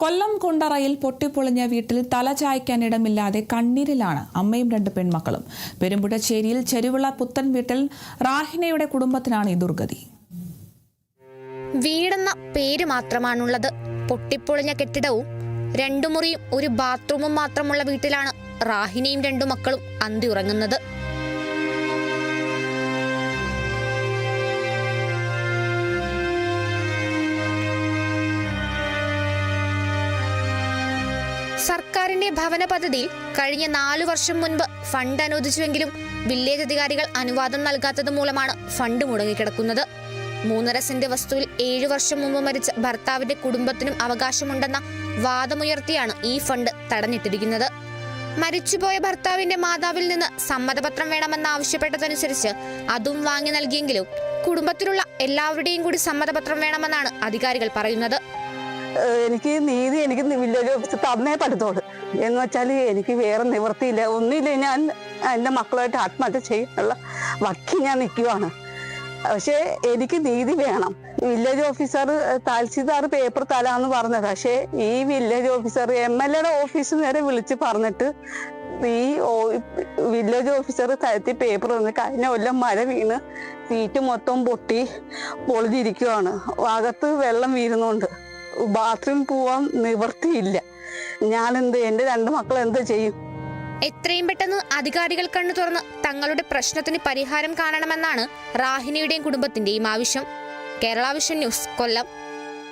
കൊല്ലം കുണ്ടറയിൽ പൊട്ടിപ്പൊളിഞ്ഞ വീട്ടിൽ തലചായ്ക്കാനിടമില്ലാതെ കണ്ണീരിലാണ് അമ്മയും രണ്ട് പെൺമക്കളും. പെരുമ്പുഴശ്ശേരിയിൽ ചെരുവിള പുത്തൻ വീട്ടിൽ റാഹിനയുടെ കുടുംബത്തിനാണ് ഈ ദുർഗതി. വീടെന്ന പേര് മാത്രമാണുള്ളത്. പൊട്ടിപ്പൊളിഞ്ഞ കെട്ടിടവും 2 മുറിയും 1 ബാത്റൂമും മാത്രമുള്ള വീട്ടിലാണ് റാഹിനയും 2 മക്കളും അന്തി ഉറങ്ങുന്നത്. സർക്കാരിന്റെ ഭവന പദ്ധതിയിൽ കഴിഞ്ഞ 4 വർഷം മുൻപ് ഫണ്ട് അനുവദിച്ചുവെങ്കിലും വില്ലേജ് അധികാരികൾ അനുവാദം നൽകാത്തത് മൂലമാണ് ഫണ്ട് മുടങ്ങിക്കിടക്കുന്നത്. 3.5 സെന്റ് വസ്തുവിൽ 7 വർഷം മുമ്പ് മരിച്ച ഭർത്താവിന്റെ കുടുംബത്തിനും അവകാശമുണ്ടെന്ന വാദമുയർത്തിയാണ് ഈ ഫണ്ട് തടഞ്ഞിട്ടിരിക്കുന്നത്. മരിച്ചുപോയ ഭർത്താവിന്റെ മാതാവിൽ നിന്ന് സമ്മതപത്രം വേണമെന്നാവശ്യപ്പെട്ടതനുസരിച്ച് അതും വാങ്ങി നൽകിയെങ്കിലും കുടുംബത്തിലുള്ള എല്ലാവരുടെയും കൂടി സമ്മതപത്രം വേണമെന്നാണ് അധികാരികൾ പറയുന്നത്. എനിക്ക് നീതി വില്ലേജ് ഓഫീസർ തന്നേ പറ്റത്തോളൂ. എന്ന് വെച്ചാൽ എനിക്ക് വേറെ നിവൃത്തിയില്ല. ഒന്നില്ല, ഞാൻ എൻ്റെ മക്കളുമായിട്ട് ആത്മഹത്യ ചെയ്യാനുള്ള വക്കി ഞാൻ നിൽക്കുവാണ്. പക്ഷേ എനിക്ക് നീതി വേണം. വില്ലേജ് ഓഫീസർ തഹസിൽദാർ പേപ്പർ തരാന്ന് പറഞ്ഞത്. പക്ഷേ ഈ വില്ലേജ് ഓഫീസർ MLAയുടെ ഓഫീസ് നേരെ വിളിച്ച് പറഞ്ഞിട്ട് ഈ വില്ലേജ് ഓഫീസർ തരത്തി പേപ്പർ തന്ന് കഴിഞ്ഞ കൊല്ലം മഴ വീണ് സീറ്റ് മൊത്തം പൊളിഞ്ഞിരിക്കുവാണ്. അകത്ത് വെള്ളം വീഴുന്നുണ്ട്. ബാത്റൂം പോവാൻ നിവൃത്തിയില്ല. എൻ്റെ 2 മക്കൾ എന്ത് ചെയ്യും? എത്രയും പെട്ടെന്ന് അധികാരികൾ കണ്ണു തുറന്ന് തങ്ങളുടെ പ്രശ്നത്തിന് പരിഹാരം കാണണമെന്നാണ് റാഹിനയുടെയും കുടുംബത്തിന്റെയും ആവശ്യം. കേരള വിഷൻ ന്യൂസ്, കൊല്ലം.